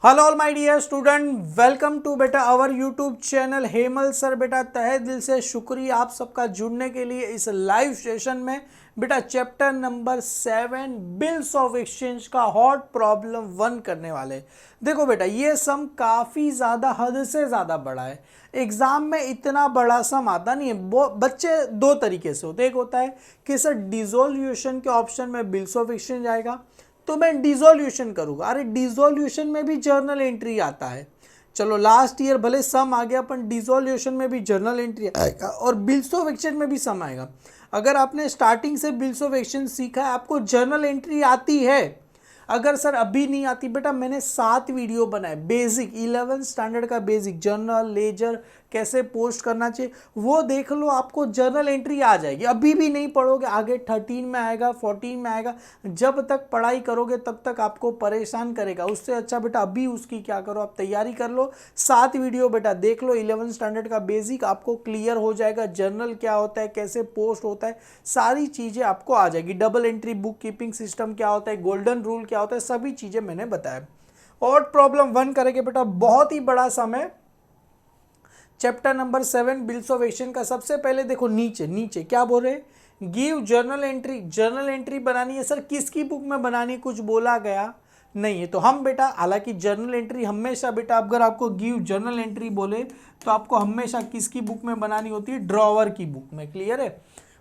Hello all my dear student, welcome to बेटा our YouTube channel Hemal sir. बेटा तहे दिल से शुक्रिया आप सबका जुड़ने के लिए इस लाइव सेशन में। बेटा chapter number 7 bills of exchange का हॉट प्रॉब्लम 1 करने वाले। देखो बेटा ये सम काफ़ी ज़्यादा हद से ज़्यादा बड़ा है। एग्जाम में इतना बड़ा सम आता नहीं है। बच्चे दो तरीके से होते, एक होता है कि सर डिसोल्यूशन के ऑप्शन में बिल्स ऑफ एक्सचेंज आएगा तो मैं डिसोल्यूशन करूंगा। अरे डिसोल्यूशन में भी जर्नल एंट्री आता है। चलो लास्ट ईयर भले सम आ गया, अपन डिसोल्यूशन में भी जर्नल एंट्री आएगा और बिल्स ऑफ एक्सचेंज में भी सम आएगा। अगर आपने स्टार्टिंग से बिल्स ऑफ एक्सचेंज सीखा है, आपको जर्नल एंट्री आती है। अगर सर अभी नहीं आती, बेटा मैंने 7 वीडियो बनाए बेसिक 11th स्टैंडर्ड का बेसिक जर्नल लेजर कैसे पोस्ट करना चाहिए, वो देख लो, आपको जर्नल एंट्री आ जाएगी। अभी भी नहीं पढ़ोगे, आगे 13 में आएगा, 14 में आएगा। जब तक पढ़ाई करोगे तब तक आपको परेशान करेगा। उससे अच्छा बेटा अभी उसकी क्या करो, आप तैयारी कर लो। 7 वीडियो बेटा देख लो, 11th स्टैंडर्ड का बेसिक आपको क्लियर हो जाएगा। जर्नल क्या होता है, कैसे पोस्ट होता है, सारी चीज़ें आपको आ जाएगी। Double entry book keeping system क्या होता है, गोल्डन रूल क्या होता है, सभी चीज़ें मैंने बताया। और प्रॉब्लम 1 करेंगे बेटा, बहुत ही बड़ा सम है। Chapter number 7 bills of exchange का। सबसे पहले देखो नीचे क्या बोल रहे हैं, give journal entry. Journal entry बनानी है सर, किसकी बुक में बनानी है, कुछ बोला गया नहीं है। तो हम बेटा, हालांकि जर्नल एंट्री हमेशा बेटा अगर आपको गिव जर्नल एंट्री बोले तो आपको हमेशा किसकी बुक में बनानी होती है, ड्रॉवर की बुक में। क्लियर है।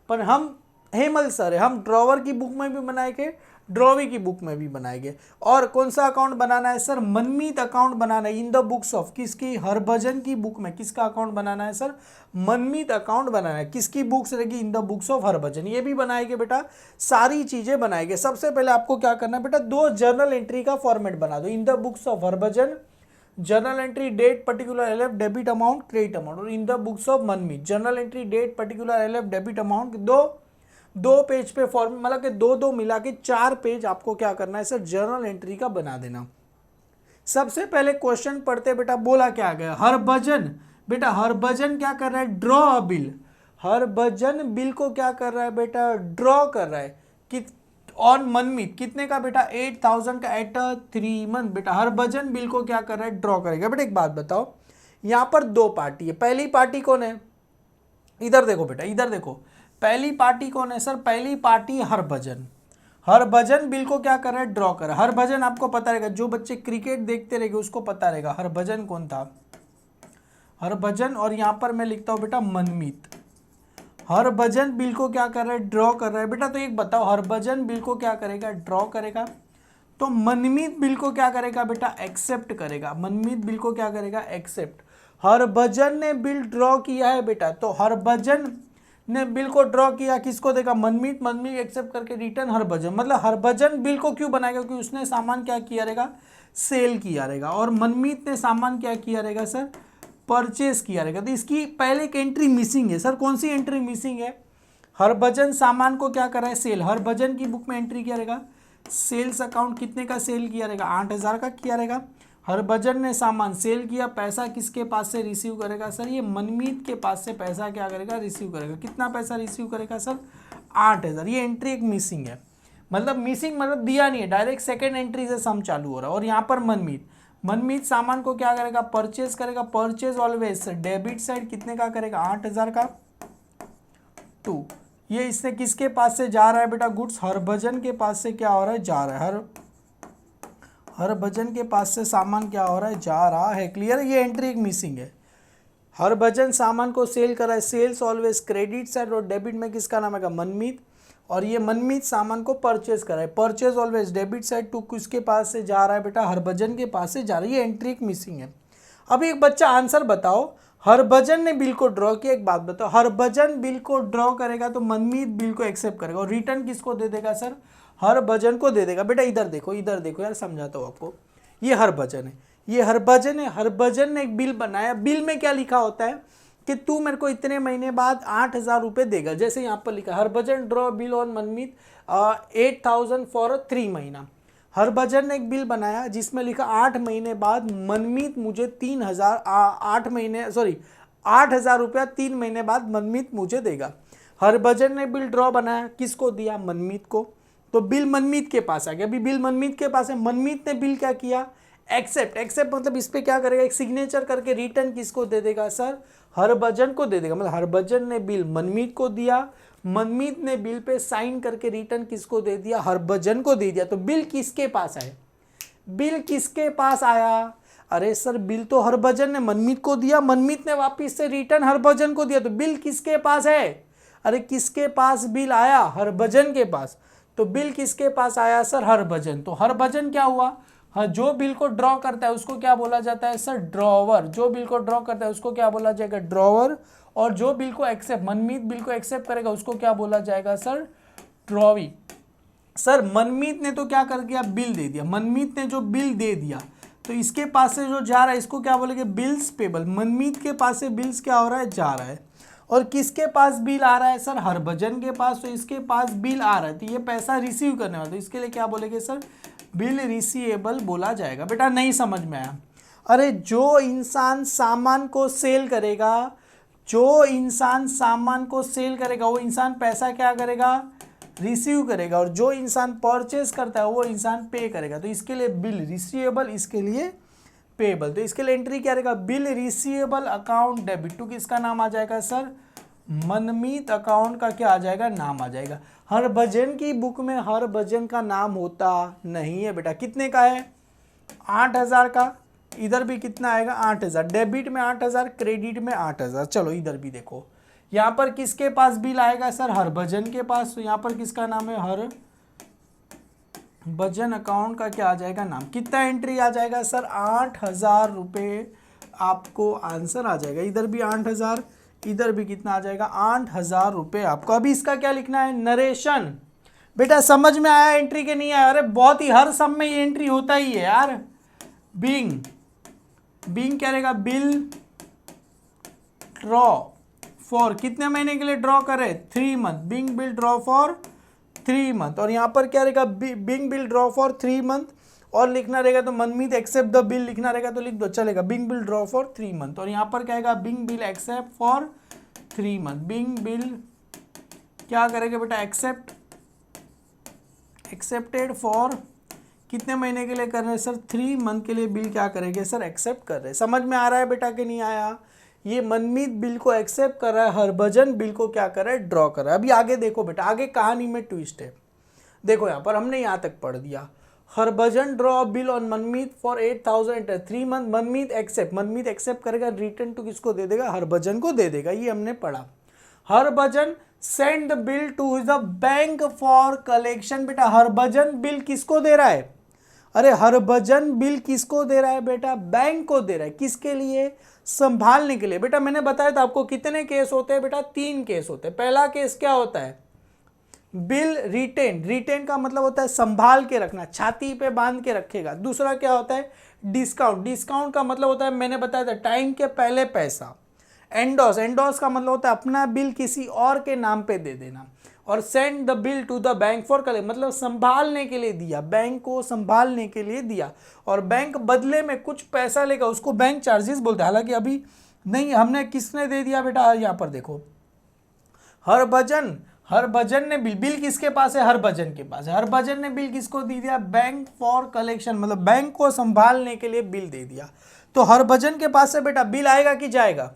पर हम हेमल सर है, हम ड्रॉवर की बुक में भी बनाएंगे, ड्रॉवी की बुक में भी बनाएंगे। और कौन सा अकाउंट बनाना है सर, मनमीत अकाउंट बनाना है इन द बुक्स ऑफ, किसकी, हरभजन की बुक में। किसका अकाउंट बनाना है सर, मनमीत अकाउंट बनाना है। किसकी बुक्स रहेगी, इन द बुक्स ऑफ हरभजन। ये भी बनाएंगे बेटा, सारी चीजें बनाएंगे। सबसे पहले आपको क्या करना है बेटा, 2 जर्नल एंट्री का फॉर्मेट बना दो। In the books of Harbhajan journal entry date particular LF debit amount credit amount, और in the books of Manmeet journal entry date particular LF debit amount. दो पेज पे फॉर्म, मतलब कि दो मिला के 4 पेज आपको क्या करना है सर, जर्नल एंट्री का बना देना। सबसे पहले क्वेश्चन पढ़ते बेटा, बोला क्या गया, हरभजन। बेटा हरभजन क्या कर रहा है, draw a bill. Harbhajan bill को क्या कर रहा है बेटा, ड्रॉ कर रहा है। कि ऑन मनमीत कितने का बेटा, 8000 का एट 3 मंथ। बेटा हरभजन बिल को क्या कर रहा है, ड्रॉ करेगा। बेटा एक बात बताओ, यहां पर 2 पार्टी है। पहली पार्टी कौन है, इधर देखो बेटा, इधर देखो, पहली पार्टी कौन है सर, पहली पार्टी हरभजन। हरभजन बिल को क्या कर रहा है, ड्रॉ कर रहा है। हरभजन आपको पता रहेगा, जो बच्चे क्रिकेट देखते रहेंगे उसको पता रहेगा हरभजन कौन था, हरभजन। और यहां पर मैं लिखता हूं बेटा मनमीत। हरभजन बिल को क्या कर रहा है, ड्रॉ कर रहा है। बेटा तो एक बताओ, हरभजन बिल को क्या करेगा, ड्रॉ करेगा, तो मनमीत बिल को क्या करेगा बेटा, एक्सेप्ट करेगा। मनमीत बिल को क्या करेगा, एक्सेप्ट। हरभजन ने बिल ड्रॉ किया है बेटा, तो हरभजन ने बिल को ड्रॉ किया, किसको देगा, मनमीत। मनमीत एक्सेप्ट करके रिटर्न हरभजन। मतलब हरभजन बिल को क्यों बनाएगा, क्योंकि उसने सामान क्या किया रहेगा, सेल किया रहेगा। और मनमीत ने सामान क्या किया रहेगा सर, परचेस किया रहेगा। तो इसकी पहले एक एंट्री मिसिंग है सर। कौन सी एंट्री मिसिंग है, हरभजन सामान को क्या कर रहा है, सेल। हरभजन की बुक में एंट्री किया रहेगा, सेल्स अकाउंट कितने का सेल किया रहेगा, 8000 का किया रहेगा। हरभजन ने सामान सेल किया, पैसा किसके पास से रिसीव करेगा सर, ये मनमीत के पास से पैसा क्या करेगा, रिसीव करेगा। कितना पैसा रिसीव करेगा सर, 8000। ये एंट्री एक मिसिंग है, मतलब मिसिंग मतलब दिया नहीं है, डायरेक्ट सेकेंड एंट्री से सम चालू हो रहा है। और यहाँ पर मनमीत सामान को क्या करेगा, परचेज करेगा। परचेज ऑलवेज डेबिट साइड कितने का करेगा, 8000 का 2। ये इससे किसके पास से जा रहा है बेटा, गुड्स। हरभजन के पास से क्या हो रहा है, जा रहा है। हरभजन के पास से सामान क्या हो रहा है, जा रहा है। क्लियर है, ये एंट्री एक मिसिंग है। हरभजन सामान को सेल कर रहा है, सेल्स ऑलवेज क्रेडिट साइड, और डेबिट में किसका नाम है, मनमीत। और ये मनमीत सामान को परचेज कर रहा है, purchase always debit side to किसके पास से जा रहा है बेटा, हरभजन के पास से जा रहा है। ये एंट्री एक मिसिंग है। अभी एक बच्चा आंसर बताओ, हरभजन ने बिल को ड्रॉ किया। एक बात बताओ, हरभजन बिल को ड्रॉ करेगा तो मनमीत बिल को एक्सेप्ट करेगा, और रिटर्न किसको दे देगा सर, हरभजन को दे देगा। बेटा इधर देखो, इधर देखो यार, समझाता हूँ आपको। ये हरभजन है, ये हरभजन है। हरभजन ने एक बिल बनाया, बिल में क्या लिखा होता है कि तू मेरे को इतने महीने बाद 8000 रुपये देगा। जैसे यहाँ पर लिखा, Harbhajan draw bill on Manmeet 8000 for 3 महीना। हरभजन ने एक बिल बनाया जिसमें लिखा 8 महीने बाद मनमीत मुझे 3000 8000 रुपया 3 महीने बाद मनमीत मुझे देगा। हरभजन ने बिल ड्रॉ बनाया, किसको दिया, मनमीत को। तो बिल मनमीत के पास आ गया। अभी बिल मनमीत के पास है, मनमीत ने बिल क्या किया, एक्सेप्ट, एक्सेप्ट मतलब इस पे क्या करेगा, एक सिग्नेचर करके रिटर्न किसको दे देगा सर, हरभजन को दे देगा। मतलब हरभजन ने बिल मनमीत को दिया, मनमीत ने बिल पे साइन करके रिटर्न किसको दे दिया, हरभजन को दे दिया। तो बिल किसके पास आए, बिल किसके पास आया, अरे सर बिल तो हरभजन ने मनमीत को दिया, मनमीत ने वापिस से रिटर्न हरभजन को दिया, तो बिल किसके पास है, अरे किसके पास बिल आया, हरभजन के पास। तो बिल किसके पास आया सर, हरभजन। तो हरभजन क्या हुआ, हाँ जो बिल को ड्रॉ करता है उसको क्या बोला जाता है सर, ड्रॉवर। जो बिल को ड्रॉ करता है उसको क्या बोला जाएगा, ड्रॉवर। और जो बिल को एक्सेप्ट, मनमीत बिल को एक्सेप्ट करेगा उसको क्या बोला जाएगा सर, ड्रॉवी। सर मनमीत ने तो क्या कर दिया, बिल दे दिया, मनमीत ने जो बिल दे दिया तो इसके पास से जो जा रहा है इसको क्या बोलेंगे, बिल्स पेबल। मनमीत के पास से बिल्स क्या हो रहा है, जा रहा है। और किसके पास बिल आ रहा है सर, हरभजन के पास। तो इसके पास बिल आ रहा है तो ये पैसा रिसीव करने वाला, तो इसके लिए क्या बोलेंगे सर, बिल रिसीवेबल बोला जाएगा। बेटा नहीं समझ में आया, अरे जो इंसान सामान को सेल करेगा, जो इंसान सामान को सेल करेगा वो इंसान पैसा क्या करेगा, रिसीव करेगा। और जो इंसान परचेज करता है वो इंसान पे करेगा। तो इसके लिए बिल रिसीवेबल, इसके लिए पेबल। तो इसके लिए एंट्री क्या रहेगा, bill receivable account debit to किसका नाम आ जाएगा सर, मनमीत अकाउंट का क्या आ जाएगा, नाम आ जाएगा। हरभजन की बुक में हरभजन का नाम होता नहीं है बेटा। कितने का है, 8,000 का। इधर भी कितना आएगा, 8,000। डेबिट में 8,000, क्रेडिट में 8,000। चलो इधर भी देखो, यहाँ पर किसके पास बिल आएगा सर, हरभजन के पास। तो यहाँ पर किसका नाम है, हरभजन अकाउंट का क्या आ जाएगा, नाम। कितना एंट्री आ जाएगा सर, 8,000 रुपये आपको आंसर आ जाएगा। इधर भी 8,000, इधर भी कितना आ जाएगा, 8,000 रुपये आपको। अभी इसका क्या लिखना है, नरेशन। बेटा समझ में आया एंट्री के नहीं आया, अरे बहुत ही हर सम में ये एंट्री होता ही है यार। बिंग, बिंग क्या रहेगा, बिल ड्रॉ फॉर, कितने महीने के लिए ड्रॉ करे, 3 month. Being bill draw for 3 month. और यहाँ पर क्या रहेगा, being bill draw for 3 month. और लिखना रहेगा तो मनमीत एक्सेप्ट द बिल लिखना रहेगा तो लिख दो, चलेगा। Being bill draw for 3 month. और यहाँ पर क्या आएगा, being bill accept for 3 month. Being bill क्या करेगा बेटा, एक्सेप्ट, एक्सेप्टेड फॉर कितने महीने के लिए कर रहे हैं सर, 3 मंथ के लिए बिल क्या करेंगे सर, एक्सेप्ट कर रहे हैं। समझ में आ रहा है बेटा कि नहीं आया, ये मनमीत बिल को एक्सेप्ट कर रहा है, हरभजन बिल को क्या कर रहा है, ड्रॉ कर रहा है। अभी आगे देखो बेटा, आगे कहानी में ट्विस्ट है। देखो यहाँ पर हमने यहाँ तक पढ़ दिया, Harbhajan draw bill on Manmeet for 8,000 3 month. Manmeet accept, Manmeet accept करेगा, रिटर्न टू किसको दे देगा, हरभजन को दे देगा। ये हमने पढ़ा। Harbhajan send the bill to the bank for collection. बेटा हरभजन बिल किसको दे रहा है, अरे हरभजन बिल किसको दे रहा है बेटा, बैंक को दे रहा है। किसके लिए, संभालने के लिए। बेटा मैंने बताया था आपको कितने केस होते हैं बेटा, 3 केस होते हैं। पहला केस क्या होता है, बिल रिटेन, रिटेन का मतलब होता है संभाल के रखना, छाती पे बांध के रखेगा। दूसरा क्या होता है, डिस्काउंट, डिस्काउंट का मतलब होता है मैंने बताया था टाइम के पहले पैसा। एंडोस, एंडोस का मतलब होता है अपना बिल किसी और के नाम पे दे देना। और send the bill to the bank for collect, मतलब संभालने के लिए दिया, बैंक को संभालने के लिए दिया। और बैंक बदले में कुछ पैसा लेगा, उसको बैंक चार्जेस बोलते हैं। हालांकि अभी नहीं, हमने किसने दे दिया बेटा, यहाँ पर देखो हरभजन, हरभजन ने बिल, बिल किसके पास है, हरभजन के पास है। हरभजन ने बिल किसको दे दिया, बैंक फॉर कलेक्शन, मतलब बैंक को संभालने के लिए बिल दे दिया। तो हरभजन के पास से बेटा बिल आएगा कि जाएगा,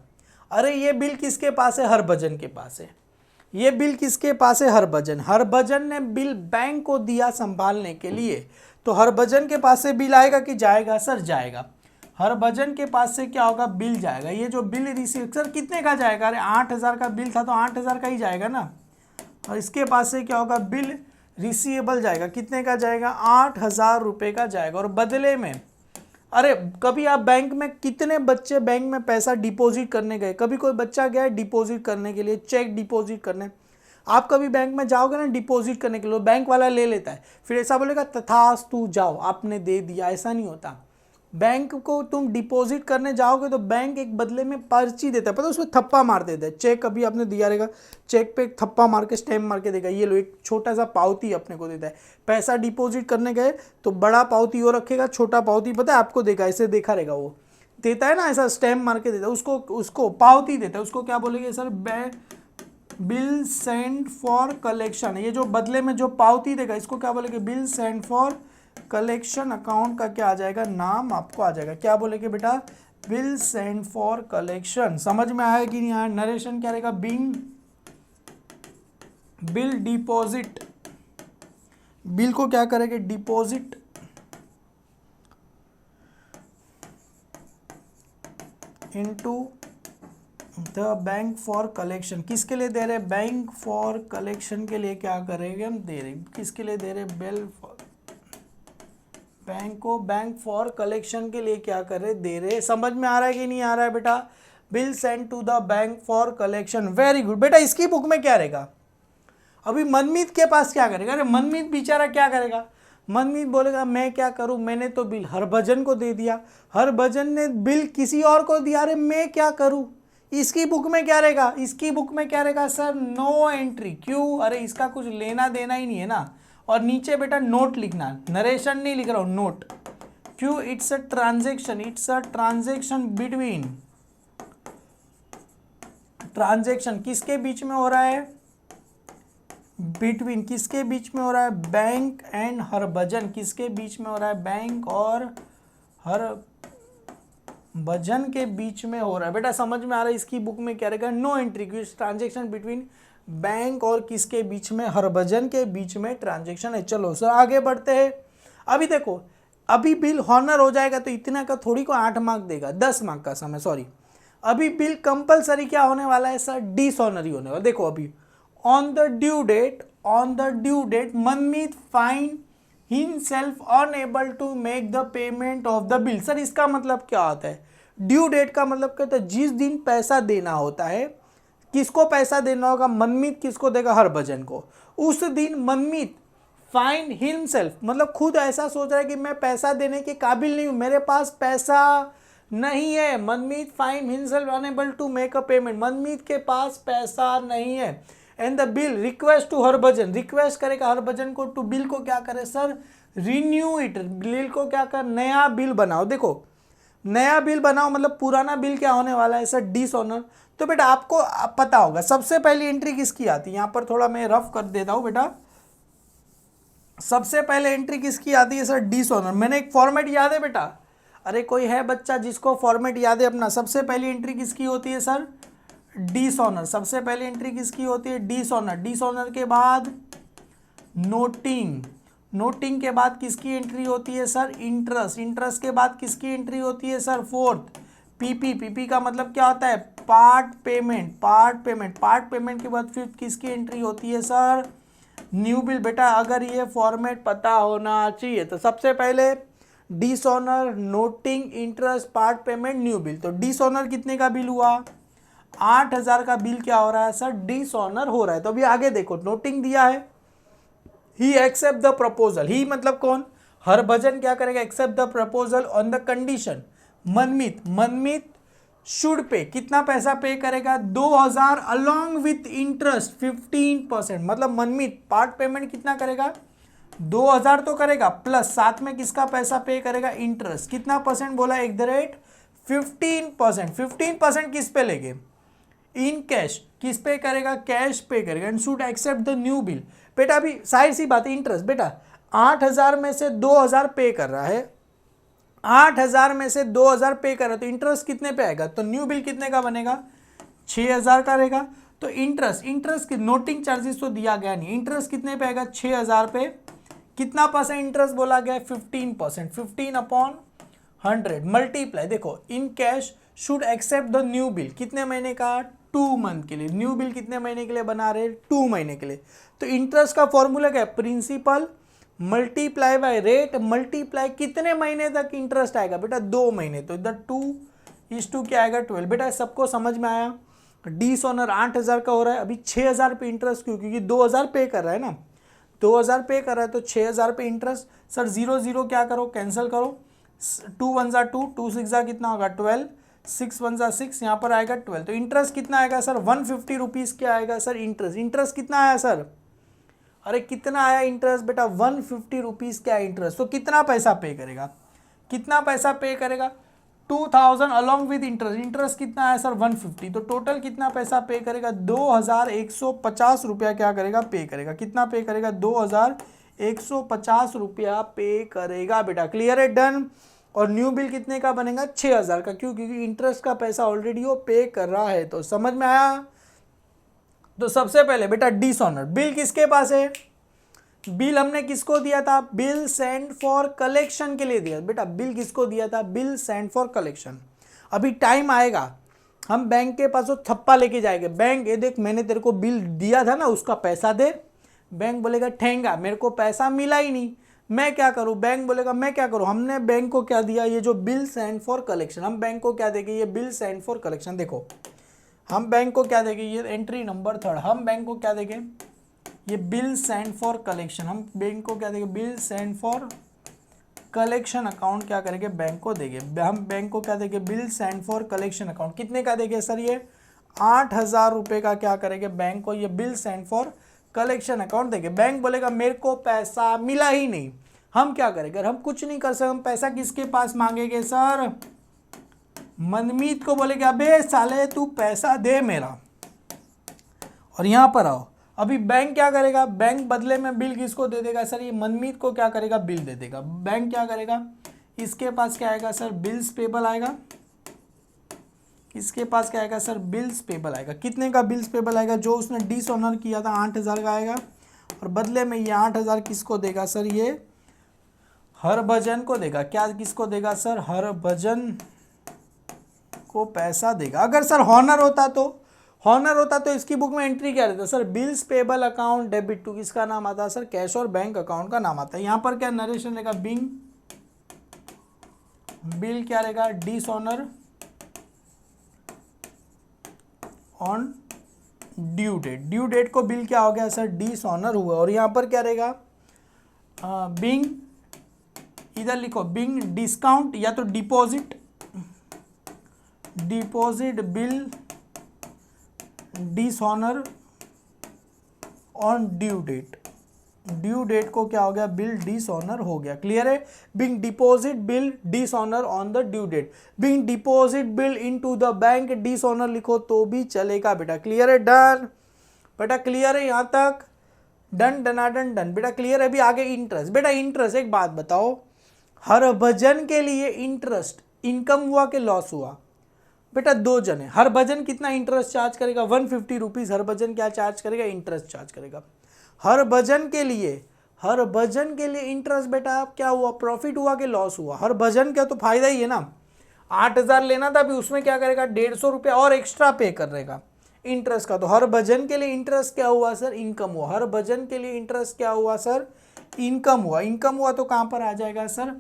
अरे ये बिल किसके पास है, हरभजन के पास है। ये बिल किसके पास है, हरभजन। हरभजन ने बिल बैंक को दिया संभालने के लिए, तो हरभजन के पास से बिल आएगा कि जाएगा, सर जाएगा। हरभजन के पास से क्या होगा, बिल जाएगा। ये जो बिल रिसीव, सर कितने का जाएगा, अरे 8,000 का बिल था तो 8,000 का ही जाएगा ना। और इसके पास से क्या होगा, बिल रिसीवेबल जाएगा। कितने का जाएगा, 8,000 रुपये का जाएगा। और बदले में, अरे कभी आप बैंक में, कितने बच्चे बैंक में पैसा डिपॉजिट करने गए, कभी कोई बच्चा गया है डिपॉजिट करने के लिए, चेक डिपॉजिट करने। आप कभी बैंक में जाओगे ना डिपॉजिट करने के लिए, बैंक वाला ले लेता है, फिर ऐसा बोलेगा तथास्तु जाओ, आपने दे दिया, ऐसा नहीं होता। बैंक को तुम डिपॉजिट करने जाओगे तो बैंक एक बदले में पर्ची देता है, पता है, उसमें थप्पा मार देता है। चेक अभी आपने दिया रहेगा, चेक पे एक थप्पा मार के स्टैम्प मार के देगा, ये लो एक छोटा सा पावती अपने को देता है। पैसा डिपॉजिट करने गए तो बड़ा पावती वो रखेगा, छोटा पावती पता है आपको देगा, ऐसे देखा रहेगा, वो देता है ना, ऐसा स्टैम्प मार के देता है, उसको पावती देता है। उसको क्या बोलेंगे sir, bill send for collection. ये जो बदले में जो पावती देगा इसको क्या बोलेंगे, bill send for collection account का क्या आ जाएगा, नाम आपको आ जाएगा, क्या बोलेगे बेटा, बिल सेंड फॉर कलेक्शन। समझ में आया कि नहीं आया। नरेशन क्या रहेगा, बिंग बिल डिपॉजिट, बिल को क्या करेंगे, deposit into the bank for collection. किसके लिए दे रहे, बैंक फॉर कलेक्शन के लिए क्या करेंगे हम, दे रहे, किसके लिए दे रहे, बिल फॉर, बैंक को बैंक फॉर कलेक्शन के लिए क्या कर रहे, दे रहे। समझ में आ रहा है कि नहीं आ रहा है बेटा, bill send to the bank for collection. Very good बेटा। इसकी बुक में क्या रहेगा, अभी मनमीत के पास क्या करेगा, अरे मनमीत बेचारा क्या करेगा, मनमीत बोलेगा मैं क्या करूं, मैंने तो बिल हरभजन को दे दिया, हरभजन ने बिल किसी और को दिया, अरे मैं क्या करूं। इसकी बुक में क्या रहेगा, इसकी बुक में क्या रहेगा सर, नो एंट्री। क्यों, अरे इसका कुछ लेना देना ही नहीं है ना। और नीचे बेटा नोट लिखना, नरेशन नहीं लिख रहा हूं, नोट। क्यों, it's a transaction, it's a transaction between, transaction किसके बीच में हो रहा है, बिटवीन किसके बीच में हो रहा है, बैंक एंड हरभजन, किसके बीच में हो रहा है, बैंक और हरभजन के बीच में हो रहा है। बेटा समझ में आ रहा है, इसकी बुक में क्या रहेगा, no entry, transaction between bank और किसके बीच में, हरभजन के बीच में ट्रांजेक्शन है। चलो सर आगे बढ़ते हैं। अभी देखो, अभी बिल हॉनर हो जाएगा तो इतना का थोड़ी को 8 मार्क देगा, 10 मार्क का समय, सॉरी। अभी बिल कंपलसरी क्या होने वाला है सर, डिसऑनरी होने वाला। देखो अभी on the due date Manmeet find himself unable to make the payment of the bill। Sir इसका मतलब क्या होता है, ड्यू डेट का मतलब क्या होता है, जिस दिन पैसा देना होता है, किसको पैसा देना होगा, मनमीत किसको देगा, हरभजन को। उस दिन मनमीत फाइंड हिमसेल्फ मतलब खुद ऐसा सोच रहा है कि मैं पैसा देने के काबिल नहीं हूं, मेरे पास पैसा नहीं है। Manmeet find himself unable to make a payment, Manmeet के पास पैसा नहीं है। And the bill request to Harbhajan, request करेगा हरभजन को टू बिल को क्या करे सर, रिन्यू इट, बिल को क्या कर, नया बिल बनाओ। देखो नया बिल बनाओ मतलब पुराना बिल क्या होने वाला है सर, डिसऑनर। तो बेटा आपको पता होगा सबसे पहली एंट्री किसकी आती है, यहां पर थोड़ा मैं रफ कर देता हूं बेटा। सबसे पहले एंट्री किसकी आती है सर, डिसऑनर। मैंने एक फॉर्मेट याद है बेटा, अरे कोई है बच्चा जिसको फॉर्मेट याद है अपना, सबसे पहली एंट्री किसकी होती है सर, डिसऑनर। सबसे पहली एंट्री किसकी होती है, डिसऑनर। डिसऑनर के बाद नोटिंग, नोटिंग के बाद किसकी एंट्री होती है सर, इंटरेस्ट। इंटरेस्ट के बाद किसकी एंट्री होती है सर, फोर्थ पीपी। पीपी का मतलब क्या होता है, part payment. Part payment, part payment के बाद फिफ्थ किसकी एंट्री होती है सर, न्यू बिल। बेटा अगर ये फॉर्मेट पता होना चाहिए तो सबसे पहले dishonour, noting, interest, part payment, new bill. तो डिसऑनर कितने का बिल हुआ, 8000 का बिल क्या हो रहा है सर, डिसऑनर हो रहा है। तो अभी आगे देखो, नोटिंग दिया है, he accept the proposal. He मतलब कौन, हरभजन क्या करेगा, accept the proposal on the condition, Manmeet, Manmeet should pay, कितना पैसा पे करेगा, 2000 अलॉन्ग विथ इंटरेस्ट 15%। मतलब मनमीत पार्ट पेमेंट कितना करेगा, 2000 तो करेगा, प्लस साथ में किसका पैसा पे करेगा, इंटरेस्ट। कितना परसेंट बोला, @ 15%। किस पे लेंगे, इन कैश। किस पे करेगा, कैश पे करेगा। And should accept the new bill. बेटा अभी साइड सी बात है, इंटरेस्ट बेटा 8000 में से 2000 पे कर रहा है, 8000 में से 2000 पे कर रहा है, तो इंटरेस्ट कितने पे आएगा, तो न्यू बिल कितने का बनेगा, 6000 का रहेगा। तो इंटरेस्ट, इंटरेस्ट की नोटिंग चार्जेस तो दिया गया नहीं, इंटरेस्ट कितने पे आएगा, 6000 पे। कितना परसेंट इंटरेस्ट बोला गया, 15%। 15/100 मल्टीप्लाई। देखो in cash should accept the new bill, कितने महीने का, 2 मंथ के लिए। न्यू बिल कितने महीने के लिए बना रहे, 2 महीने के लिए। तो इंटरेस्ट का फॉर्मूला क्या है, principal multiply by rate multiply कितने महीने तक इंटरेस्ट आएगा बेटा, 2 महीने। तो इधर 2 क्या आएगा, 12। बेटा सबको समझ में आया। डिसऑनर 8000 का हो रहा है, अभी 6000 पे इंटरेस्ट क्यों, क्योंकि 2000 पे कर रहा है ना, 2000 पे कर रहा है तो 6000 पे इंटरेस्ट। सर 0 0 क्या करो, कैंसिल करो, 2 1 जा 2, 2 6 जा कितना होगा 12, 6 1 जा 6, यहाँ पर आएगा 12। तो इंटरेस्ट कितना आएगा सर, 150 रुपीज़ क्या आएगा सर इंटरेस्ट। इंटरेस्ट कितना आया सर, अरे कितना आया इंटरेस्ट बेटा, 150 रुपीज़ क्या इंटरेस्ट। तो कितना पैसा पे करेगा, कितना पैसा पे करेगा, 2000 अलॉन्ग विद इंटरेस्ट। इंटरेस्ट कितना आया सर, 150। तो टोटल कितना पैसा पे करेगा, 2150 रुपया क्या करेगा, पे करेगा। कितना पे करेगा, 150 रुपया पे करेगा बेटा। क्लियर है, डन। और न्यू बिल कितने का बनेगा, 6000 का। क्यों, क्योंकि इंटरेस्ट का पैसा ऑलरेडी वो पे कर रहा है। तो समझ में आया। तो सबसे पहले बेटा डिसऑनर बिल किसके पास है, बिल हमने किसको दिया था, बिल सेंड फॉर कलेक्शन के लिए दिया बेटा। बिल किसको दिया था, बिल सेंड फॉर कलेक्शन। अभी टाइम आएगा हम बैंक के पास वो थप्पा लेके जाएंगे, बैंक ये देख मैंने तेरे को बिल दिया था ना, उसका पैसा दे। बैंक बोलेगा ठेंगा, मेरे को पैसा मिला ही नहीं, मैं क्या करूं। बैंक बोलेगा मैं क्या करूं। हमने बैंक को क्या दिया, ये जो बिल सेंड फॉर कलेक्शन। हम बैंक को क्या देंगे, ये बिल सेंड फॉर कलेक्शन। देखो हम बैंक को क्या देंगे, ये एंट्री नंबर 3 हम बैंक को क्या देंगे, ये बिल सेंड फॉर कलेक्शन। हम बैंक को क्या देंगे, bill send for collection account क्या करेंगे, बैंक को देंगे। हम बैंक को क्या देंगे, bill send for collection account. कितने का देंगे सर, ये 8000 रुपये का क्या करेंगे, बैंक को ये bill send for collection account देंगे। बैंक बोलेगा मेरे को पैसा मिला ही नहीं, हम क्या करेंगे, हम कुछ नहीं कर सकते। हम पैसा किसके पास मांगेंगे सर, मनमीत को बोलेगे अबे साले तू पैसा दे मेरा। और यहां पर आओ, अभी बैंक क्या करेगा, बैंक बदले में बिल किसको दे देगा सर, ये मनमीत को क्या करेगा, बिल दे देगा। बैंक क्या करेगा, इसके पास क्या आएगा सर, बिल्स पेबल आएगा। इसके पास क्या आएगा सर, बिल्स पेबल आएगा। कितने का बिल्स पेबल आएगा, जो उसने डिसऑनर किया था 8000 का आएगा। और बदले में ये 8000 किसको देगा सर, ये हरभजन को देगा। क्या किसको देगा सर, हरभजन को पैसा देगा। अगर सर हॉनर होता तो इसकी बुक में एंट्री क्या रहता sir, bills payable account debit to, किसका नाम आता है सर, कैश और बैंक अकाउंट का नाम आता है। यहां पर क्या नरेशन रहेगा, बिंग बिल क्या रहेगा, dishonour on due date. Due date को बिल क्या हो गया सर, डिसऑनर हुआ। और यहां पर क्या रहेगा, बिंग, इधर लिखो बिंग डिस्काउंट या तो deposit bill dishonour on due date. Due date को क्या हो गया, बिल डिसऑनर हो गया। क्लियर है, being deposit bill dishonour on the due date. Being deposit bill into the bank dishonour लिखो तो भी चलेगा बेटा। क्लियर है, डन बेटा। क्लियर है यहां तक, डन डनाडन डन बेटा। क्लियर है। अभी आगे इंटरेस्ट बेटा। इंटरेस्ट एक बात बताओ, हरभजन के लिए इंटरेस्ट इनकम हुआ कि लॉस हुआ बेटा, दो जन है। हरभजन कितना इंटरेस्ट चार्ज करेगा, 150 रुपीज हरभजन क्या चार्ज करेगा, इंटरेस्ट चार्ज करेगा। हरभजन के लिए इंटरेस्ट बेटा क्या हुआ, प्रॉफिट हुआ कि लॉस हुआ, हरभजन का तो फायदा ही है ना। 8000 लेना था, अभी उसमें क्या करेगा, 150 रुपया और एक्स्ट्रा पे करेगा इंटरेस्ट का। तो हरभजन के लिए इंटरेस्ट क्या हुआ सर, इनकम हुआ। हरभजन के लिए इंटरेस्ट क्या हुआ सर, इनकम हुआ। इनकम हुआ तो कहां पर आ जाएगा sir,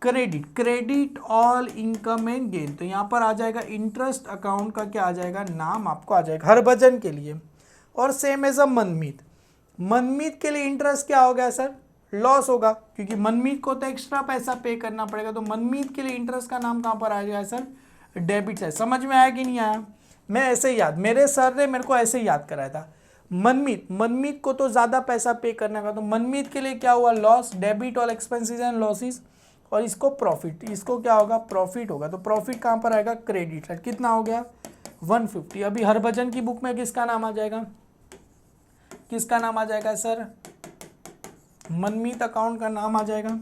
credit all income and gain. तो यहां पर आ जाएगा इंटरेस्ट अकाउंट का क्या आ जाएगा, नाम आपको आ जाएगा हरभजन के लिए। और सेम एज अ मनमीत के लिए इंटरेस्ट क्या हो गया सर, लॉस होगा, क्योंकि मनमीत को तो एक्स्ट्रा पैसा पे करना पड़ेगा। तो मनमीत के लिए इंटरेस्ट का नाम कहां पर आ गया सर, डेबिट है। समझ में आया कि नहीं आया, मैं ऐसे ही याद, मेरे सर ने मेरे को ऐसे ही याद कराया था। मनमीत को तो ज्यादा पैसा पे करने का, तो मनमीत के लिए क्या हुआ, loss, debit all expenses and losses. और इसको प्रॉफिट, इसको क्या होगा, प्रॉफिट होगा। तो प्रॉफिट कहां पर आएगा, क्रेडिट साइड। कितना हो गया 150। अभी हरभजन की बुक में किसका नाम आ जाएगा, किसका नाम आ जाएगा सर, मनमीत अकाउंट का नाम आ जाएगा।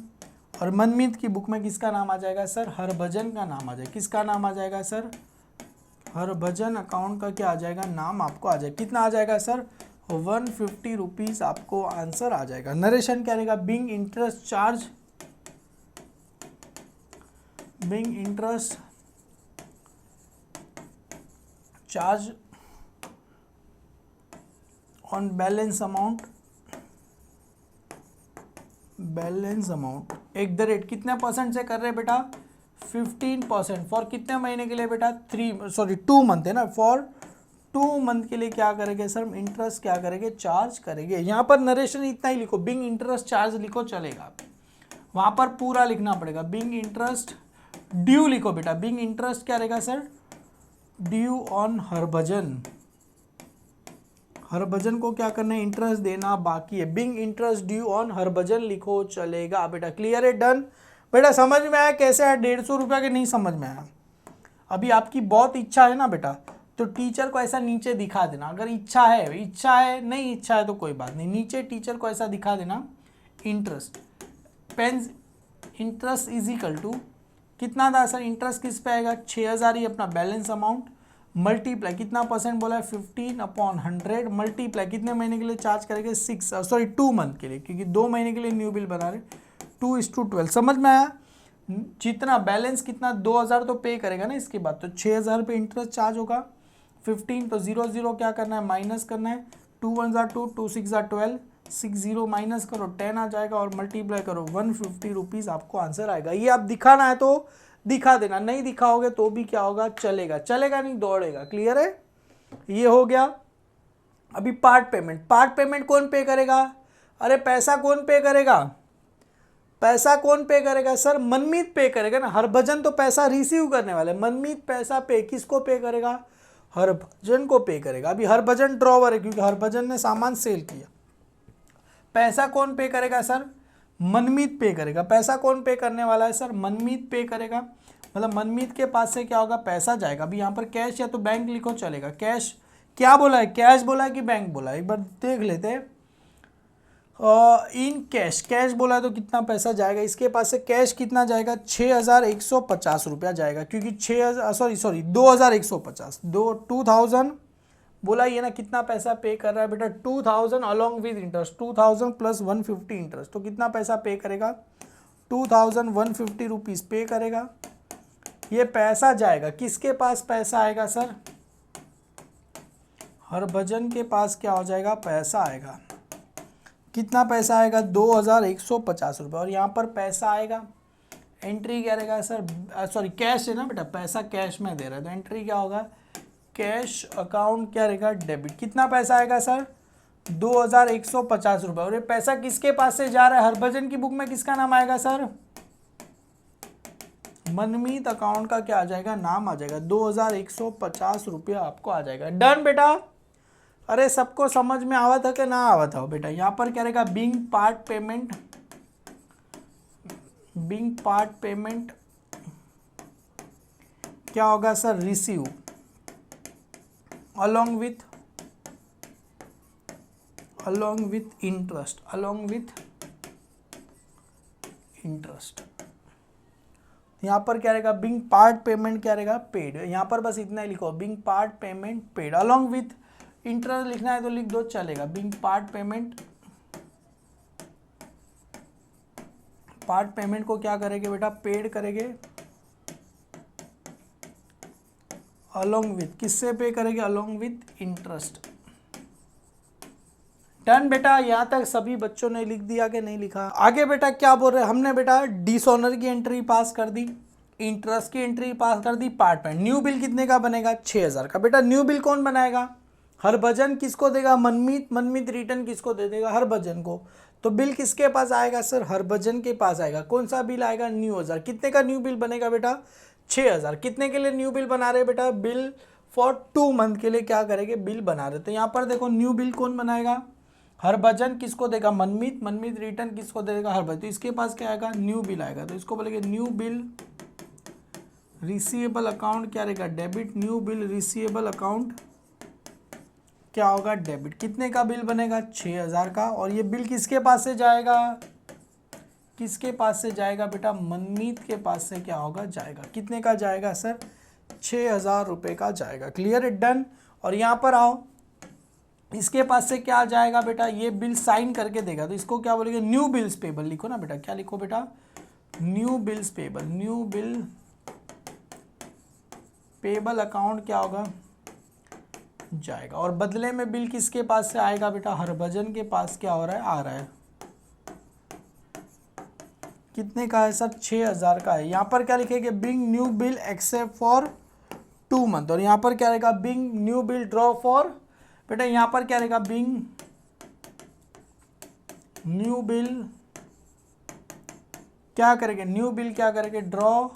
और मनमीत की बुक में किसका नाम आ जाएगा सर, हरभजन का नाम आ जाएगा। किसका नाम आ जाएगा सर, हरभजन अकाउंट का क्या आ जाएगा, नाम आपको आ जाएगा। कितना आ जाएगा सर, 150 रुपीज आपको आंसर आ जाएगा। नरेशन क्या रहेगा, being interest charge on balance amount at the rate कितने परसेंट से कर रहे हैं बेटा, 15%। फॉर कितने महीने के लिए बेटा, 2 मंथ है ना, फॉर 2 मंथ के लिए क्या करेंगे सर, हम इंटरेस्ट क्या करेंगे, चार्ज करेंगे। यहाँ पर नरेशन इतना ही लिखो, बिंग इंटरेस्ट चार्ज लिखो चलेगा, वहां पर पूरा लिखना पड़ेगा। बिंग इंटरेस्ट ड्यू लिखो बेटा, बिंग इंटरेस्ट क्या रहेगा सर, ड्यू ऑन हरभजन को क्या करना है, इंटरेस्ट देना बाकी है। Being interest due on Harbhajan लिखो चलेगा बेटा। क्लियर है, डन बेटा। समझ में आया कैसे है, 150 रुपया के नहीं समझ में आया। अभी आपकी बहुत इच्छा है ना बेटा, तो टीचर को ऐसा नीचे दिखा देना। अगर इच्छा है नहीं इच्छा है तो कोई बात नहीं, नीचे टीचर को ऐसा दिखा देना, interest, pence interest is equal to कितना था सर, इंटरेस्ट किस पे आएगा 6000 ही अपना बैलेंस अमाउंट, मल्टीप्लाई कितना परसेंट बोला है 15/100, मल्टीप्लाई कितने महीने के लिए चार्ज करेंगे 2 मंथ के लिए, क्योंकि 2 महीने के लिए न्यू बिल बना रहे, 2:12। समझ में आया, जितना बैलेंस कितना 2000 तो पे करेगा ना इसके बाद, तो 6000 पे इंटरेस्ट चार्ज होगा, 15 तो 0 क्या करना है माइनस करना है, 2 1 2 2 6 12, 60 माइनस करो 10 आ जाएगा और मल्टीप्लाई करो 150 रुपीज़ आपको आंसर आएगा। ये आप दिखाना है तो दिखा देना, नहीं दिखाओगे तो भी क्या होगा, चलेगा, चलेगा नहीं दौड़ेगा। क्लियर है, ये हो गया। अभी पार्ट पेमेंट, पार्ट पेमेंट कौन पे करेगा, अरे पैसा कौन पे करेगा, पैसा कौन पे करेगा सर, मनमीत पे करेगा ना, हरभजन तो पैसा रिसीव करने वाले, मनमीत पैसा पे किसको पे करेगा, हरभजन को पे करेगा। अभी हरभजन ड्रॉवर है क्योंकि हरभजन ने सामान सेल किया, पैसा कौन पे करेगा सर, मनमीत पे करेगा। पैसा कौन पे करने वाला है सर, मनमीत पे करेगा, मतलब मनमीत के पास से क्या होगा, पैसा जाएगा। अभी यहाँ पर कैश या तो बैंक लिखो चलेगा, कैश क्या बोला है, कैश बोला है कि बैंक बोला है, एक बार देख लेते हैं। इन कैश, कैश बोला है तो कितना पैसा जाएगा, इसके पास से कैश कितना जाएगा 6150 रुपया जाएगा, क्योंकि 6000 2150 2000 बोला ये ना, कितना पैसा पे कर रहा है बेटा 2000 along with interest, 2000 plus 150 interest, तो कितना पैसा पे करेगा 2150 रुपीज़ पे करेगा। ये पैसा जाएगा किसके पास, पैसा आएगा सर, हरभजन के पास क्या हो जाएगा, पैसा आएगा। कितना पैसा आएगा 2150 रुपये, और यहाँ पर पैसा आएगा, एंट्री क्या रहेगा सर, सॉरी कैश है ना बेटा, पैसा कैश में दे रहा है तो एंट्री क्या होगा, कैश अकाउंट क्या रहेगा, डेबिट। कितना पैसा आएगा सर 2150 रुपये, और ये पैसा किसके पास से जा रहा है, हरभजन की बुक में किसका नाम आएगा सर, मनमीत अकाउंट का क्या आ जाएगा, नाम आ जाएगा, 2150 रुपया आपको आ जाएगा। डन बेटा, अरे सबको समझ में आवा था कि ना आवा था बेटा। यहाँ पर क्या रहेगा, being part payment, being part payment क्या होगा sir, receive along with interest, along with interest। यहाँ पर क्या रहेगा, बिंग पार्ट पेमेंट क्या रहेगा, पेड। यहाँ पर बस इतना ही लिखो, being part payment paid, along with interest लिखना है तो लिख दो चलेगा। बिंग पार्ट पेमेंट को क्या करेंगे बेटा, पेड करेंगे, अलॉन्ग विथ किससे पे करेंगे, अलॉन्ग विथ इंटरेस्ट। डन बेटा, यहाँ तक सभी बच्चों ने लिख दिया कि नहीं लिखा। आगे बेटा क्या बोल रहे हैं, हमने बेटा डिसऑनर की एंट्री पास कर दी, इंटरेस्ट की एंट्री पास कर दी, पार्ट पेमेंट। न्यू बिल कितने का बनेगा 6000 का। बेटा न्यू बिल कौन बनाएगा, हरभजन किसको देगा, मनमीत, मनमीत रिटर्न किसको दे देगा, हरभजन को। तो बिल किसके पास आएगा सर, हरभजन के पास आएगा। कौन सा बिल आएगा, न्यू 1000। कितने का न्यू बिल बनेगा बेटा 6000। कितने के लिए न्यू बिल बना रहे बेटा, बिल फॉर 2 मंथ के लिए क्या करेंगे, बिल बना रहे। तो यहाँ पर देखो न्यू बिल कौन बनाएगा, हरभजन किसको देगा, मनमीत, मनमीत रिटर्न किसको देगा, हरभजन। तो इसके पास क्या आएगा, न्यू बिल आएगा, तो इसको बोलेंगे न्यू बिल रिसीवेबल अकाउंट क्या रहेगा, debit. New bill receivable account क्या होगा, डेबिट। कितने का बिल बनेगा 6000 का, और ये बिल किसके पास से जाएगा, किसके पास से जाएगा बेटा, मनमीत के पास से क्या होगा, जाएगा। कितने का जाएगा सर, 6000 रुपये का जाएगा। क्लियर है, डन। और यहाँ पर आओ, इसके पास से क्या जाएगा बेटा, ये बिल साइन करके देगा, तो इसको क्या बोलेंगे, न्यू बिल्स पेबल लिखो ना बेटा। क्या लिखो बेटा, new bills payable. New bill payable account क्या होगा, जाएगा। और बदले में बिल किसके पास से आएगा बेटा, हरभजन के पास क्या हो रहा है, आ रहा है। कितने का है सर, 6000 का है। यहाँ पर क्या लिखेंगे, being new bill accept for 2 month. और यहाँ पर क्या रहेगा, being new bill draw for, बेटा यहाँ पर क्या रहेगा, बिंग न्यू बिल क्या करेंगे, न्यू बिल क्या करेंगे, ड्रॉ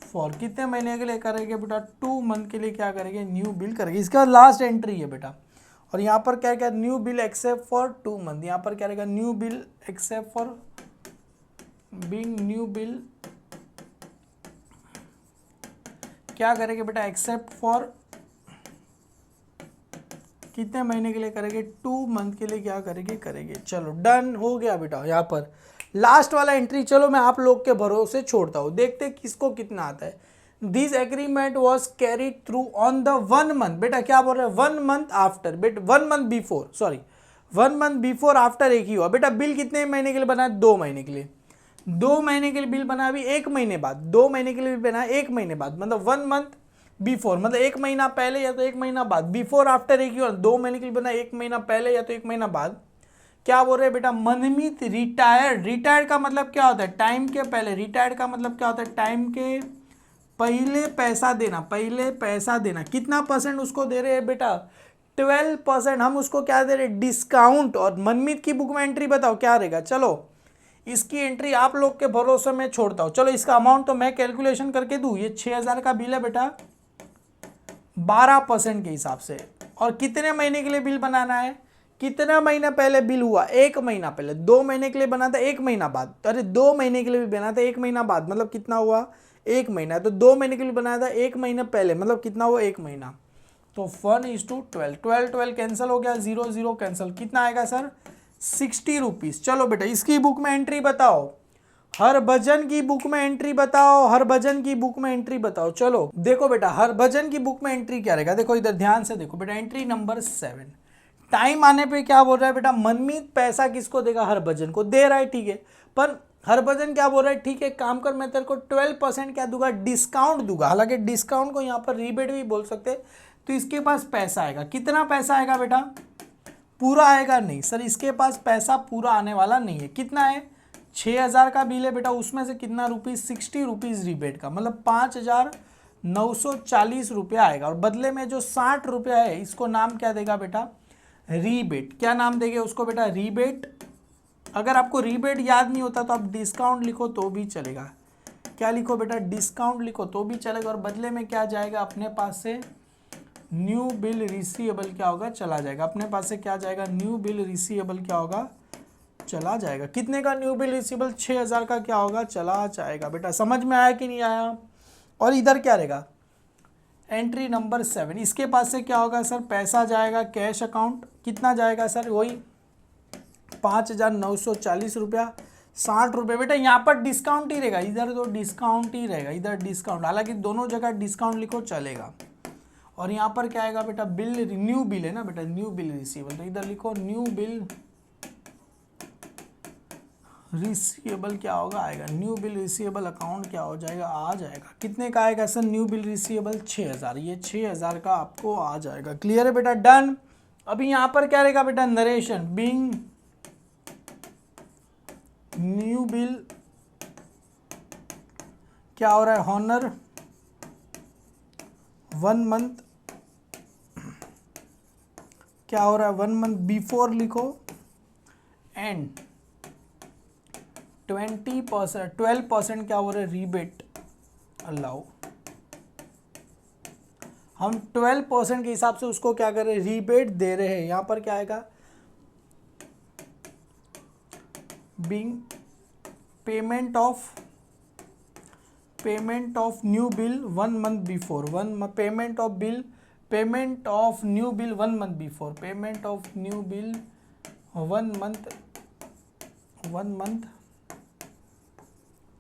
फॉर। कितने महीने के लिए करेंगे बेटा, 2 मंथ के लिए क्या करेंगे, न्यू बिल करेंगे। इसका लास्ट एंट्री है बेटा। और यहाँ पर क्या क्या, new bill accept for 2 month. यहाँ पर क्या रहेगा, new bill accept for, being new bill क्या करेंगे बेटा, एक्सेप्ट फॉर कितने महीने के लिए करेंगे, 2 मंथ के लिए क्या करेंगे। चलो डन हो गया बेटा। यहाँ पर लास्ट वाला एंट्री चलो मैं आप लोग के भरोसे छोड़ता हूँ, देखते किसको कितना आता है। This agreement was carried through on the 1 month, बेटा क्या बोल रहे हैं 1 मंथ आफ्टर, बेटा 1 month before, sorry 1 month before after एक ही हुआ। बेटा बिल कितने महीने के लिए बना है, 2 महीने के लिए, 2 महीने के लिए बिल बना, अभी 1 महीने बाद, 2 महीने के लिए बिल बना 1 महीने बाद, मतलब 1 मंथ बिफोर, मतलब 1 महीना पहले या तो 1 महीना बाद, बिफोर आफ्टर एक ही हुआ, 2 महीने के लिए बना 1 महीना पहले या तो 1 महीना बाद। क्या बोल रहे हैं बेटा, मनमीत रिटायर्ड, रिटायर्ड का मतलब क्या होता है, टाइम के पहले, रिटायर्ड का मतलब क्या होता है, टाइम के पहले पैसा देना, पहले पैसा देना। कितना परसेंट उसको दे रहे हैं बेटा, 12%। हम उसको क्या दे रहे हैं, डिस्काउंट। और मनमीत की बुक में एंट्री बताओ क्या रहेगा, चलो इसकी एंट्री आप लोग के भरोसे में छोड़ता हूँ। चलो इसका अमाउंट तो मैं कैलकुलेशन करके दूँ, ये 6000 का बिल है बेटा, 12% के हिसाब से। और कितने महीने के लिए बिल बनाना है, कितना महीना पहले बिल हुआ, 1 महीना पहले, 2 महीने के लिए बना था 1 महीना बाद, अरे 2 महीने के लिए भी बना था 1 महीना बाद, मतलब कितना हुआ 1 महीना, तो 2 महीने के लिए बनाया था 1 महीना पहले, मतलब कितना हुआ 1 महीना। तो 1:12, 12 कैंसिल हो गया, 0 0 कैंसिल, कितना आएगा सर 60 रुपीज़। चलो बेटा इसकी बुक में एंट्री बताओ, हरभजन की बुक में एंट्री बताओ, हरभजन की बुक में एंट्री बताओ। चलो देखो बेटा हरभजन की बुक में एंट्री क्या रहेगा, देखो इधर ध्यान से देखो बेटा, एंट्री नंबर 7। टाइम आने पे क्या बोल रहा है बेटा, मनमीत पैसा किसको देगा, हरभजन को दे रहा है, ठीक है, पर हरभजन क्या बोल रहा है, ठीक है काम कर मैं तेरे को 12% क्या दूंगा, डिस्काउंट दूंगा। हालांकि डिस्काउंट को यहाँ पर रीबेट भी बोल सकते हैं। तो इसके पास पैसा आएगा, कितना पैसा आएगा बेटा, पूरा आएगा नहीं सर, इसके पास पैसा पूरा आने वाला नहीं है। कितना है, 6000 का बिल है बेटा, उसमें से कितना रुपीज़, 60 रुपीज़ रिबेट का, मतलब 5940 रुपया आएगा। और बदले में जो 60 रुपया है इसको नाम क्या देगा बेटा, रीबेट। क्या नाम देंगे उसको बेटा, रीबेट। अगर आपको रीबेट याद नहीं होता तो आप डिस्काउंट लिखो तो भी चलेगा। क्या लिखो बेटा, डिस्काउंट लिखो तो भी चलेगा। और बदले में क्या जाएगा अपने पास से, न्यू बिल रिसीवेबल क्या होगा, चला जाएगा अपने पास से, क्या जाएगा, न्यू बिल रिसीवेबल क्या होगा, चला जाएगा। कितने का न्यू बिल रिसीवेबल, 6000 का क्या होगा, चला जाएगा। बेटा समझ में आया कि नहीं आया। और इधर क्या रहेगा, एंट्री नंबर 7, इसके पास से क्या होगा सर, पैसा जाएगा कैश अकाउंट, कितना जाएगा सर, वही 5940 रुपया, 60 रुपये। बेटा यहाँ पर डिस्काउंट ही रहेगा, इधर तो डिस्काउंट ही रहेगा, इधर डिस्काउंट, हालांकि दोनों जगह डिस्काउंट लिखो चलेगा। और यहाँ पर क्या आएगा बेटा, बिल, न्यू बिल है ना बेटा, न्यू बिल रिसीवेबल, तो इधर लिखो न्यू बिल रिसीवेबल क्या होगा, आएगा न्यू बिल रिसीवेबल अकाउंट क्या हो जाएगा, आ जाएगा। कितने का आएगा सर, न्यू बिल रिसीवेबल 6000, ये 6000 का आपको आ जाएगा। क्लियर है बेटा, डन। अभी यहाँ पर क्या रहेगा बेटा, नरेशन, बीइंग न्यू बिल क्या हो रहा है, हॉनर 1 मंथ क्या हो रहा है, 1 मंथ बिफोर लिखो, एंड 12% क्या हो रहा है, रीबेट अलाउ। हम 12% के हिसाब से उसको क्या कर रहे हैं, रीबेट दे रहे हैं। यहां पर क्या आएगा, being payment of new bill 1 month before, payment of new bill 1 month before, payment of new bill 1 month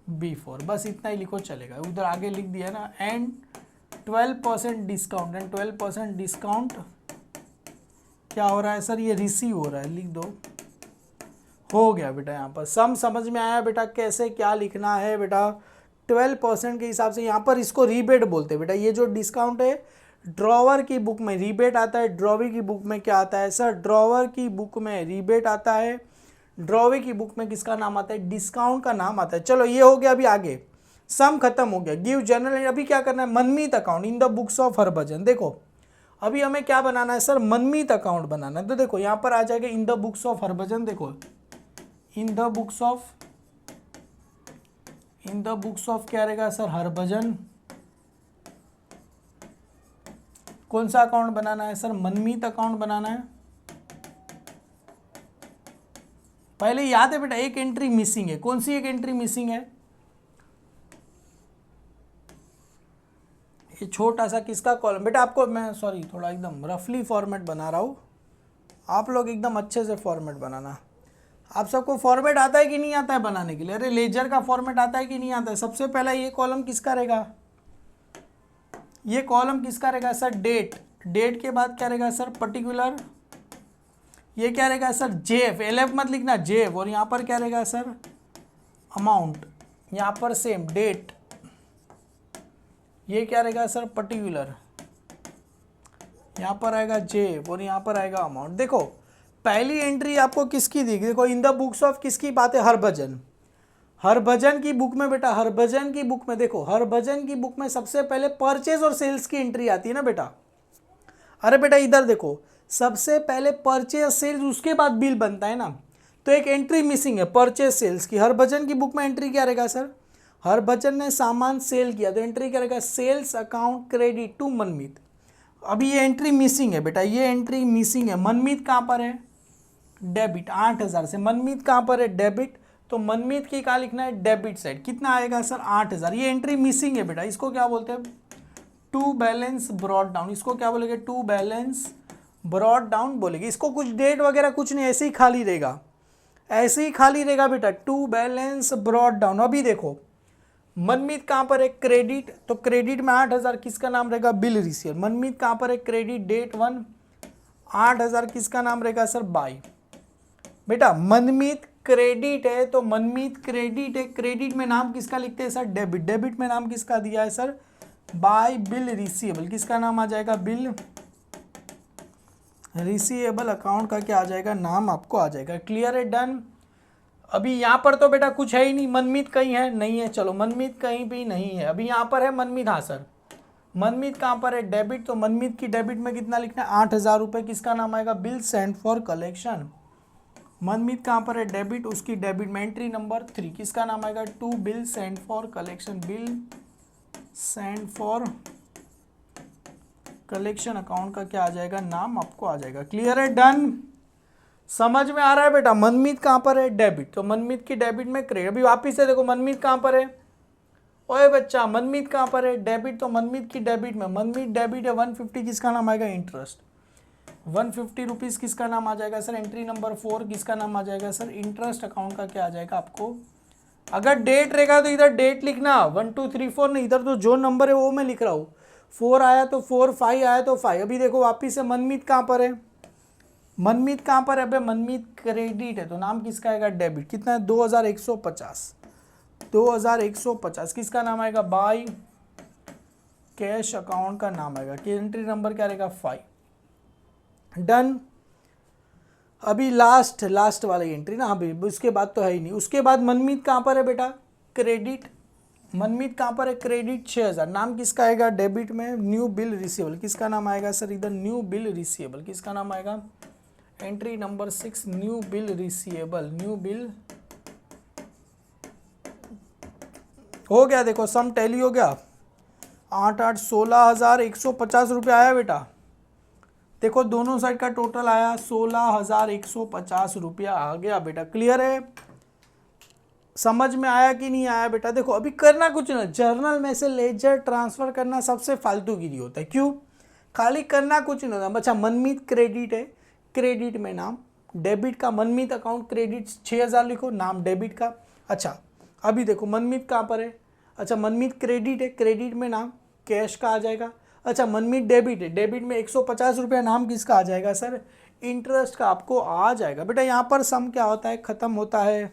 before, बस इतना ही लिखो चलेगा। उधर आगे लिख दिया ना, एंड 12% डिस्काउंट, एंड 12% डिस्काउंट क्या हो रहा है सर, ये रिसीव हो रहा है, लिख दो, हो गया बेटा। यहाँ पर सम समझ में आया बेटा, कैसे क्या लिखना है बेटा, 12% के हिसाब से। यहाँ पर इसको रीबेट बोलते हैं बेटा, ये जो डिस्काउंट है ड्रॉवर की बुक में रीबेट आता है, ड्रॉवी की बुक में क्या आता है सर, ड्रॉवर की बुक में रीबेट आता है, ड्रॉवी की बुक में किसका नाम आता है, डिस्काउंट का नाम आता है। चलो ये हो गया, अभी आगे सम खत्म हो गया, गिव जनरल। अभी क्या करना है, Manmeet account in the books of Harbhajan. देखो अभी हमें क्या बनाना है सर, मनमीत अकाउंट बनाना है। तो देखो यहाँ पर आ जाएगा इन द बुक्स ऑफ हरभजन, देखो इन द बुक्स ऑफ क्या रहेगा सर, हरभजन। कौन सा अकाउंट बनाना है सर, मनमीत अकाउंट बनाना है। पहले याद है बेटा, एक एंट्री मिसिंग है, कौन सी एक एंट्री मिसिंग है, ये छोटा सा किसका कॉलम, बेटा आपको मैं सॉरी थोड़ा एकदम रफली फॉर्मेट बना रहा हूँ, आप लोग एकदम अच्छे से फॉर्मेट बनाना। आप सबको फॉर्मेट आता है कि नहीं आता है बनाने के लिए? अरे लेजर का फॉर्मेट आता है कि नहीं आता है? सबसे पहला ये कॉलम किसका रहेगा? ये कॉलम किसका रहेगा सर? डेट। डेट के बाद क्या रहेगा सर? पर्टिकुलर। ये क्या रहेगा सर? जेफ। एलएफ मत लिखना, जेफ। और यहाँ पर क्या रहेगा सर? अमाउंट। यहाँ पर सेम डेट। ये क्या रहेगा सर? पर्टिकुलर। यहाँ पर आएगा जेफ और यहाँ पर आएगा अमाउंट। देखो पहली एंट्री आपको किसकी दी? देखो इन द बुक्स ऑफ किसकी बात है? हरभजन। हरभजन की बुक में बेटा, हरभजन की बुक में देखो, हरभजन की बुक में सबसे पहले परचेज और सेल्स की एंट्री आती है ना बेटा। अरे बेटा इधर देखो, सबसे पहले परचेज सेल्स, उसके बाद बिल बनता है ना। तो एक एंट्री मिसिंग है परचेज सेल्स की। हरभजन की बुक में एंट्री क्या रहेगा सर? हरभजन ने सामान सेल किया तो एंट्री क्या रहेगा? सेल्स अकाउंट क्रेडिट टू मनमीत। अभी ये एंट्री मिसिंग है बेटा, ये एंट्री मिसिंग है। मनमीत कहाँ पर है? डेबिट 8000 से। मनमीत कहाँ पर है? डेबिट। तो मनमीत की कहाँ लिखना है? Debit side. कितना आएगा सर? 8000। ये एंट्री मिसिंग है बेटा, इसको क्या बोलते हैं? To balance brought down. इसको क्या बोलेंगे? टू बैलेंस ब्रॉड डाउन बोलेंगे। इसको कुछ डेट वगैरह कुछ नहीं, ऐसे ही खाली रहेगा, ऐसे ही खाली रहेगा बेटा। To balance brought down. अभी देखो मनमीत कहाँ पर है? क्रेडिट। तो क्रेडिट में 8000 किसका नाम रहेगा? Bill receiver. मनमीत कहाँ पर है? Credit date 1। 8000 किसका नाम रहेगा सर? बाई। बेटा मनमीत क्रेडिट है तो मनमीत क्रेडिट है, क्रेडिट में नाम किसका लिखते हैं सर? डेबिट। डेबिट में नाम किसका दिया है सर? Bye bill receivable. किसका नाम आ जाएगा? Bill receivable. अकाउंट का क्या आ जाएगा? नाम आपको आ जाएगा। क्लियर है? डन। अभी यहाँ पर तो बेटा कुछ है ही नहीं। मनमीत कहीं है? नहीं है। चलो मनमीत कहीं भी नहीं है। अभी यहाँ पर है मनमीत। हाँ सर, मनमीत कहाँ पर है? डेबिट। तो मनमीत की डेबिट में कितना लिखना है? 8000 रुपये। किसका नाम आएगा? Bill send for collection. Manmeet कहाँ पर है? डेबिट। उसकी डेबिट में एंट्री नंबर 3 किसका नाम आएगा? To bill send for collection. Bill send for collection account का क्या आ जाएगा? नाम आपको आ जाएगा। क्लियर है? डन। समझ में आ रहा है बेटा? मनमीत कहाँ पर है? डेबिट। तो मनमीत की डेबिट में क्रेडिट। अभी वापिस से देखो मनमीत कहाँ पर है? ओए बच्चा मनमीत कहाँ पर है? डेबिट। तो मनमीत की डेबिट में, मनमीत डेबिट है 150। किसका नाम आएगा? इंटरेस्ट। 150 रुपीज़ किसका नाम आ जाएगा सर? एंट्री नंबर 4 किसका नाम आ जाएगा सर? इंटरेस्ट अकाउंट का क्या आ जाएगा आपको? अगर डेट रहेगा तो इधर डेट लिखना, 1 2 3 4 नहीं, इधर तो जो नंबर है वो मैं लिख रहा हूँ। 4 आया तो 4, 5 आया तो 5। अभी देखो वापिस से मनमीत कहाँ पर है? मनमीत कहाँ पर है? अबे मनमीत क्रेडिट है तो नाम किसका आएगा? डेबिट। कितना है? 2150। 2150 किसका नाम आएगा? बाय कैश अकाउंट का नाम आएगा। कि एंट्री नंबर क्या रहेगा? 5। डन। अभी लास्ट वाली एंट्री ना। अभी उसके बाद तो है ही नहीं। उसके बाद मनमीत कहाँ पर है बेटा? क्रेडिट। मनमीत कहाँ पर है? क्रेडिट 6000। नाम किसका आएगा? डेबिट में न्यू बिल रिसीवेबल। किसका नाम आएगा सर? इधर न्यू बिल रिसीवेबल। किसका नाम आएगा? Entry number 6 new bill receivable. New bill हो गया। देखो सम टैली हो गया। 8 16,150 रुपये आया बेटा। देखो दोनों साइड का टोटल आया 16,150 रुपया आ गया बेटा। क्लियर है? समझ में आया कि नहीं आया बेटा? देखो अभी करना कुछ नहीं, जर्नल में से लेजर ट्रांसफर करना सबसे फालतूगिरी होता है। क्यों? खाली करना कुछ नहीं होता। अच्छा मनमीत क्रेडिट है, क्रेडिट में नाम। डेबिट का मनमीत अकाउंट क्रेडिट 6000 लिखो, नाम डेबिट का। अच्छा अभी देखो मनमीत कहाँ पर है? अच्छा मनमीत क्रेडिट है, क्रेडिट में नाम कैश का आ जाएगा। अच्छा मनमीत डेबिट है, डेबिट में 150 रुपया, नाम किसका आ जाएगा सर? इंटरेस्ट का आपको आ जाएगा बेटा। यहाँ पर सम क्या होता है? खत्म होता है।